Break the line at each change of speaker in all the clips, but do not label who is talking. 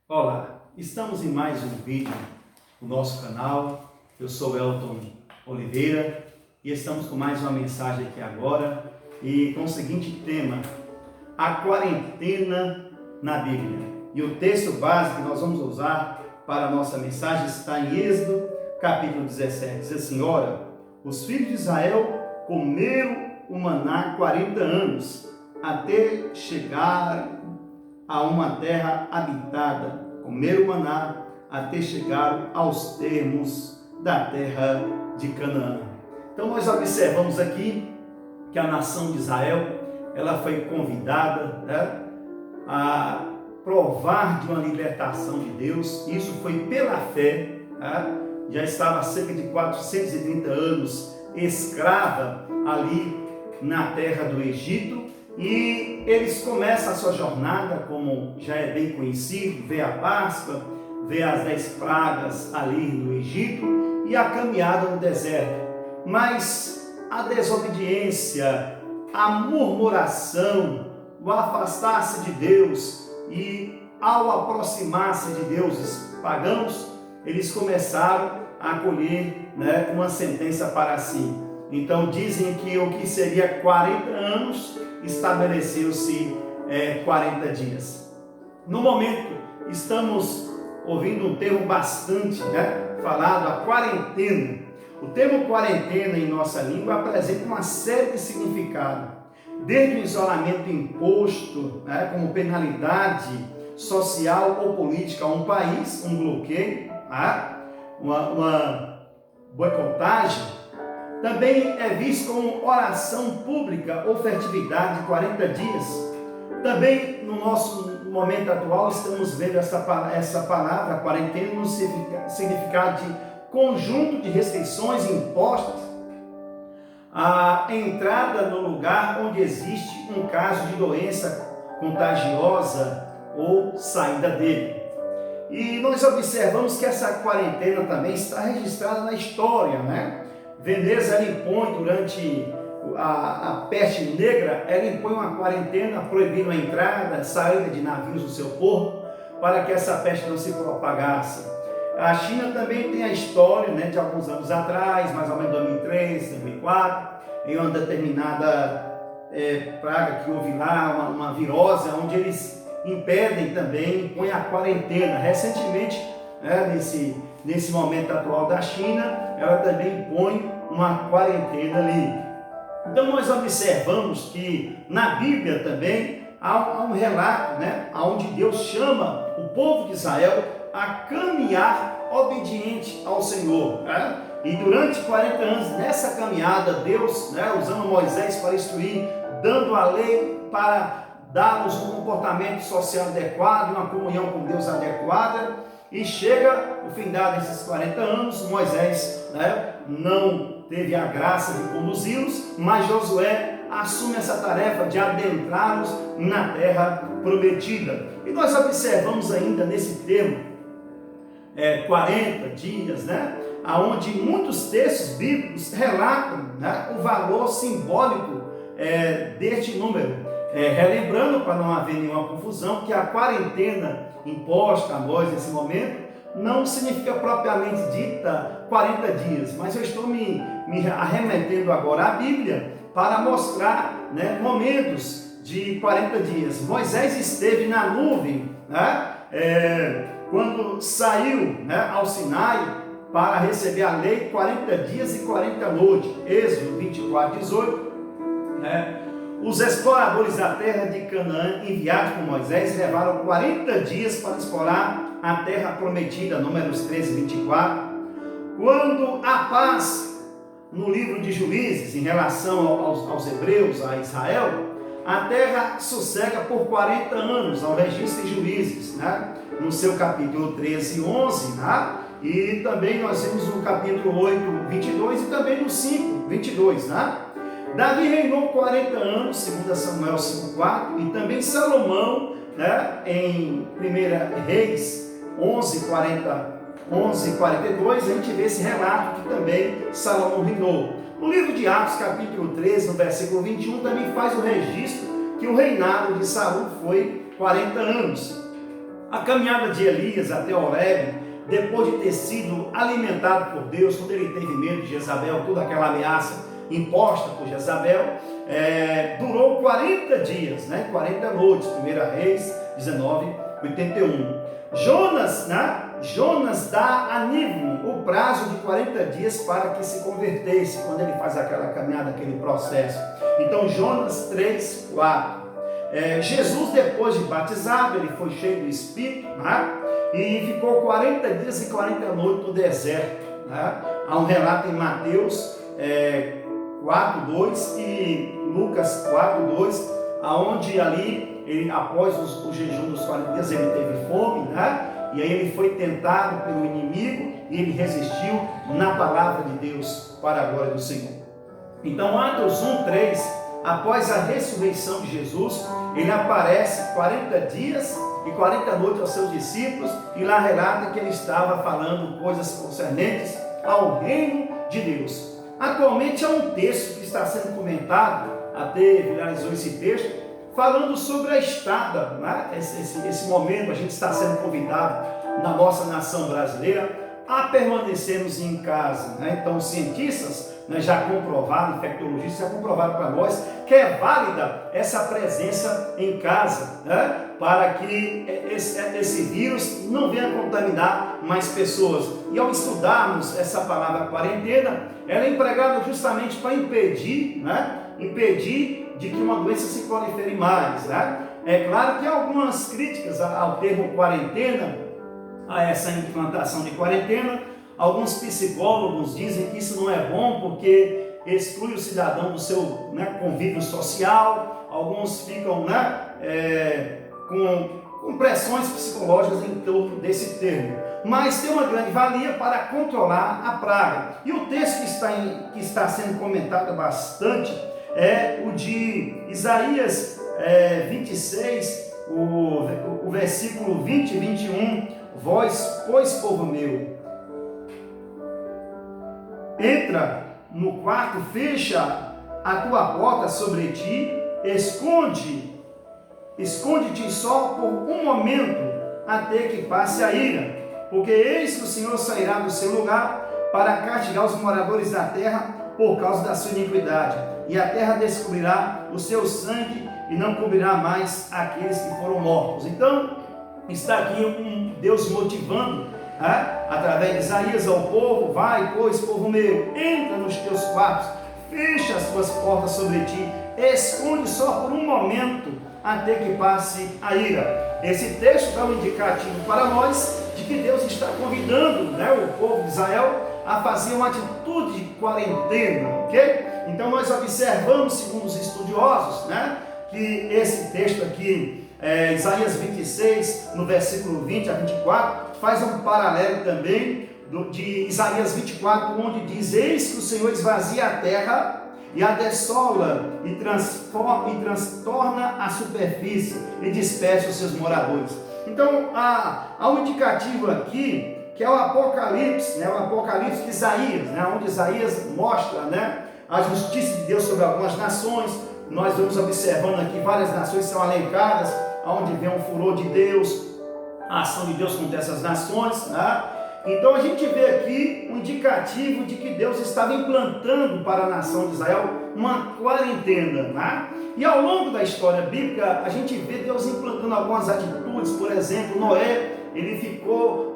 Olá, estamos em mais um vídeo no nosso canal. Eu sou Elton Oliveira e estamos com mais uma mensagem aqui agora e com o seguinte tema: a quarentena na Bíblia. E o texto básico que nós vamos usar para a nossa mensagem está em Êxodo, capítulo 17. Diz assim: ora, os filhos de Israel comeram o maná 40 anos, até chegar a uma terra habitada, comeram o maná até chegar aos termos da terra de Canaã. Então nós observamos aqui que a nação de Israel, ela foi convidada, a provar de uma libertação de Deus. Isso foi pela fé, já estava há cerca de 430 anos escrava ali na terra do Egito. E eles começam a sua jornada, como já é bem conhecido, vê a Páscoa, vê as 10 pragas ali no Egito e a caminhada no deserto. Mas a desobediência, a murmuração, o afastar-se de Deus e ao aproximar-se de deuses pagãos, eles começaram a colher uma sentença para si. Então dizem que o que seria 40 anos, estabeleceu-se 40 dias. No momento, estamos ouvindo um termo bastante falado, a quarentena. O termo quarentena em nossa língua apresenta uma série de significados, desde o isolamento imposto como penalidade social ou política a um país, um bloqueio, uma boicotagem. Também é visto como oração pública ou fertilidade de 40 dias. Também no nosso momento atual estamos vendo essa palavra quarentena no significado de conjunto de restrições impostas à entrada no lugar onde existe um caso de doença contagiosa ou saída dele. E nós observamos que essa quarentena também está registrada na história, Veneza, ela impõe durante a peste negra, ela impõe uma quarentena, proibindo a entrada, saída de navios do seu porto, para que essa peste não se propagasse. A China também tem a história de alguns anos atrás, mais ou menos 2003, 2004, em uma determinada praga que houve lá, uma virose, onde eles impedem também, impõem a quarentena. Recentemente, nesse momento atual da China, ela também impõe uma quarentena ali. Então nós observamos que na Bíblia também há um relato, onde Deus chama o povo de Israel a caminhar obediente ao Senhor. E durante 40 anos, nessa caminhada, Deus, usando Moisés para instruir, dando a lei para dar-nos um comportamento social adequado, uma comunhão com Deus adequada. E chega o findar desses 40 anos, Moisés não teve a graça de conduzi-los, mas Josué assume essa tarefa de adentrá-los na terra prometida. E nós observamos ainda nesse termo 40 dias, onde muitos textos bíblicos relatam o valor simbólico deste número. Relembrando, para não haver nenhuma confusão, que a quarentena imposta a nós nesse momento não significa propriamente dita 40 dias, mas eu estou me arremetendo agora à Bíblia para mostrar momentos de 40 dias. Moisés esteve na nuvem quando saiu ao Sinai para receber a lei, 40 dias e 40 noites. Êxodo 24, 18. Os exploradores da terra de Canaã, enviados por Moisés, levaram 40 dias para explorar a terra prometida, Números 13, 24. Quando a paz no livro de Juízes, em relação aos hebreus, a Israel, a terra sossega por 40 anos, ao registro de Juízes, no seu capítulo 13 e 11, e também nós vemos no capítulo 8, 22 e também no 5, 22, Davi reinou 40 anos, 2 Samuel 5,4, e também Salomão, em 1 Reis 11:42, a gente vê esse relato que também Salomão reinou. No livro de Atos, capítulo 13, no versículo 21, também faz o registro que o reinado de Saul foi 40 anos. A caminhada de Elias até Horebe, depois de ter sido alimentado por Deus, quando ele teve medo de Jezabel, toda aquela ameaça imposta por Jezabel, durou 40 dias, 40 noites, 1 Reis 19:81. Jonas dá a Nínive o prazo de 40 dias para que se convertesse, quando ele faz aquela caminhada, aquele processo. Então Jonas 3:4. Jesus, depois de batizado, ele foi cheio do Espírito, e ficou 40 dias e 40 noites no deserto. Há um relato em Mateus 4:2 e Lucas 4:2, aonde ali, após o jejum dos 40 dias, ele teve fome, e aí ele foi tentado pelo inimigo e ele resistiu na palavra de Deus para a glória do Senhor. Então, Atos 1:3, após a ressurreição de Jesus, ele aparece 40 dias e 40 noites aos seus discípulos, e lá relata que ele estava falando coisas concernentes ao reino de Deus. Atualmente há um texto que está sendo comentado, até viralizou esse texto, falando sobre a estada, esse momento a gente está sendo convidado na nossa nação brasileira a permanecermos em casa. Então, os cientistas já comprovaram, infectologistas já comprovaram para nós que é válida essa presença em casa, para que esse vírus não venha contaminar mais pessoas. E ao estudarmos essa palavra quarentena, ela é empregada justamente para impedir de que uma doença se prolifere mais. É claro que há algumas críticas ao termo quarentena, a essa implantação de quarentena. Alguns psicólogos dizem que isso não é bom porque exclui o cidadão do seu convívio social. Alguns ficam com pressões psicológicas em torno desse termo. Mas tem uma grande valia para controlar a praga. E o texto que está sendo comentado bastante é o de Isaías 26, o versículo 20 e 21. Vós, pois, povo meu, entra no quarto, fecha a tua porta sobre ti, esconde-te só por um momento, até que passe a ira, porque eis que o Senhor sairá do seu lugar para castigar os moradores da terra por causa da sua iniquidade, e a terra descobrirá o seu sangue e não cobrirá mais aqueles que foram mortos. Então, está aqui um Deus motivando, através de Isaías ao povo: vai, pois, povo meu, entra nos teus quartos, fecha as tuas portas sobre ti, esconde só por um momento, até que passe a ira. Esse texto dá um indicativo para nós de que Deus está convidando o povo de Israel a fazer uma atitude de quarentena, ok? Então nós observamos, segundo os estudiosos, que esse texto aqui, Isaías 26, no versículo 20 a 24, faz um paralelo também de Isaías 24, onde diz: eis que o Senhor esvazia a terra e a dessola e transtorna a superfície e dispersa os seus moradores. Então há um indicativo aqui, que é o Apocalipse, o Apocalipse de Isaías, onde Isaías mostra a justiça de Deus sobre algumas nações. Nós vamos observando aqui várias nações são elencadas, onde vem um furor de Deus, a ação de Deus contra essas nações. Então a gente vê aqui um indicativo de que Deus estava implantando para a nação de Israel uma quarentena. E ao longo da história bíblica a gente vê Deus implantando algumas atitudes. Por exemplo, Noé, ele ficou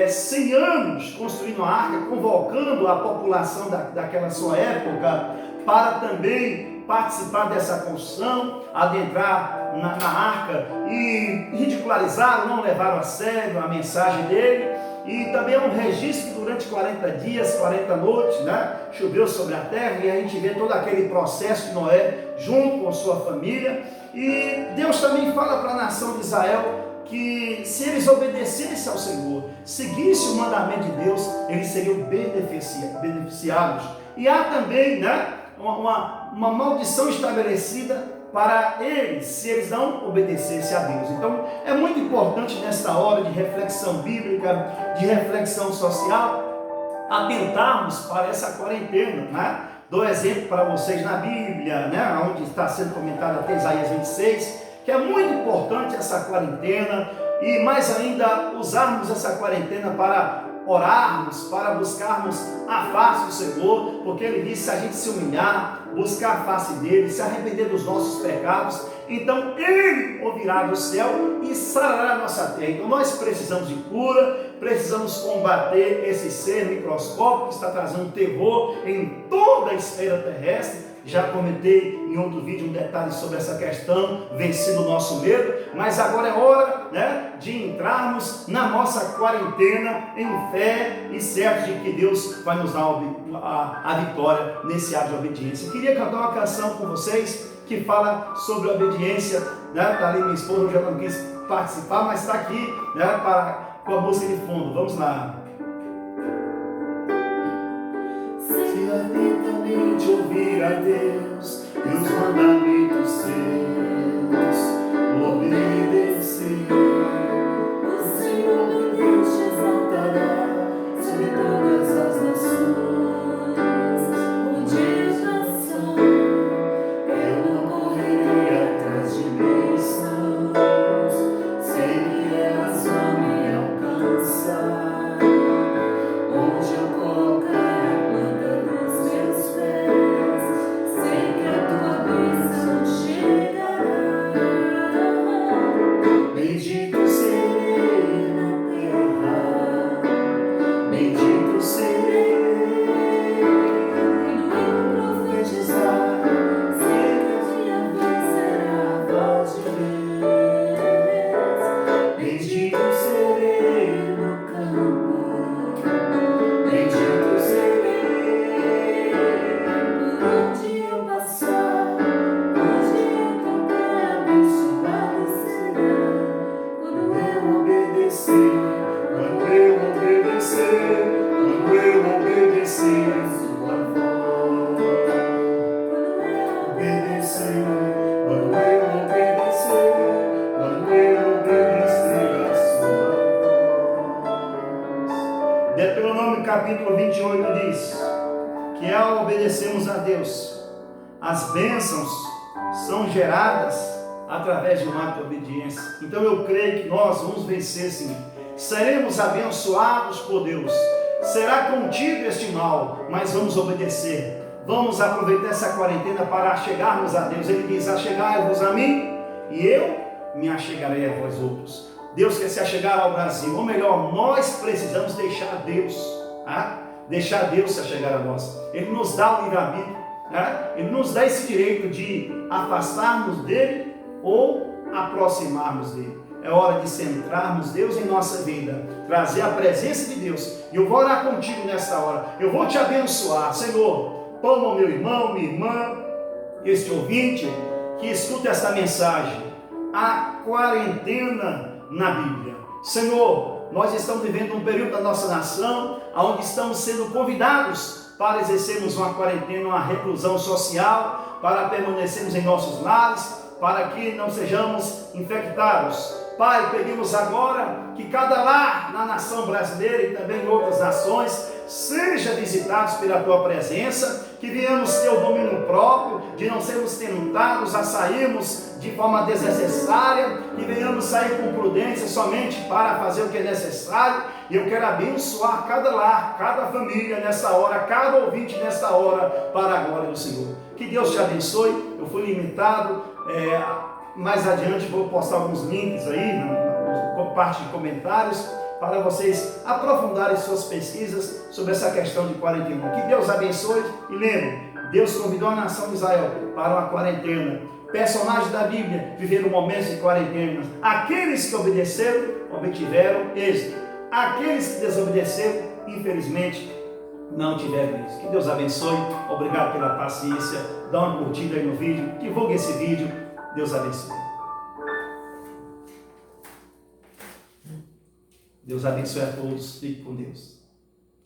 100 anos construindo a arca, convocando a população daquela sua época para também participar dessa construção, adentrar na arca, e ridicularizaram, não levaram a sério a mensagem dele. E também é um registro que durante 40 dias, 40 noites, choveu sobre a terra, e a gente vê todo aquele processo de Noé junto com sua família. E Deus também fala para a nação de Israel que se eles obedecessem ao Senhor, seguissem o mandamento de Deus, eles seriam beneficiados. E há também uma maldição estabelecida para eles, se eles não obedecessem a Deus. Então é muito importante nesta hora de reflexão bíblica, de reflexão social, atentarmos para essa quarentena. Dou exemplo para vocês na Bíblia, onde está sendo comentado até Isaías 26, que é muito importante essa quarentena, e mais ainda usarmos essa quarentena para orarmos, para buscarmos a face do Senhor, porque Ele disse: se a gente se humilhar, buscar a face dEle, se arrepender dos nossos pecados, então Ele ouvirá do céu e sarará a nossa terra. Então nós precisamos de cura, precisamos combater esse ser microscópico que está trazendo terror em toda a esfera terrestre. Já comentei em outro vídeo um detalhe sobre essa questão, vencido o nosso medo, mas agora é hora, né, de entrarmos na nossa quarentena em fé e certo de que Deus vai nos dar a vitória nesse ato de obediência. Eu queria cantar uma canção com vocês que fala sobre obediência, né? Está ali minha esposa, já não quis participar, mas está aqui, né, com a música de fundo. Vamos lá. Se atentamente ouvir a Deus e os mandamentos seus, obedecer, o Senhor me deixa exaltará sobre todas as nações. Onde estação, eu não correria atrás de bênçãos, sei que elas vão me alcançar. Onde eu colocar Deuteronômio capítulo 28 diz que ao obedecermos a Deus, as bênçãos são geradas através de um ato de obediência. Então eu creio que nós vamos vencer, sim. Seremos abençoados por Deus. Será contido este mal, mas vamos obedecer. Vamos aproveitar essa quarentena para chegarmos a Deus. Ele diz: achegai-vos a mim e eu me achegarei a vós outros. Deus quer se achegar ao Brasil, ou melhor, nós precisamos deixar Deus, deixar Deus se achegar a nós. Ele nos dá o livre-arbítrio, Ele nos dá esse direito de afastarmos dele ou aproximarmos dele. É hora de centrarmos Deus em nossa vida, trazer a presença de Deus. E eu vou orar contigo nessa hora, eu vou te abençoar. Senhor, toma o meu irmão, minha irmã, este ouvinte que escuta esta mensagem, a quarentena na Bíblia. Senhor, nós estamos vivendo um período da nossa nação onde estamos sendo convidados para exercermos uma quarentena, uma reclusão social, para permanecermos em nossos lares, para que não sejamos infectados. Pai, pedimos agora que cada lar na nação brasileira e também em outras nações seja visitados pela Tua presença, que venhamos ter o domínio próprio, de não sermos tentados a sairmos de forma desnecessária, que venhamos sair com prudência somente para fazer o que é necessário. E eu quero abençoar cada lar, cada família nessa hora, cada ouvinte nessa hora, para a glória do Senhor. Que Deus te abençoe. Eu fui limitado, mais adiante vou postar alguns links aí, na parte de comentários, para vocês aprofundarem suas pesquisas sobre essa questão de quarentena. Que Deus abençoe e lembre, Deus convidou a nação de Israel para uma quarentena. Personagens da Bíblia viveram momentos de quarentena. Aqueles que obedeceram, obtiveram êxito. Aqueles que desobedeceram, infelizmente, não tiveram êxito. Que Deus abençoe. Obrigado pela paciência. Dá uma curtida aí no vídeo. Divulgue esse vídeo. Deus abençoe. Deus abençoe a todos. Fique com Deus.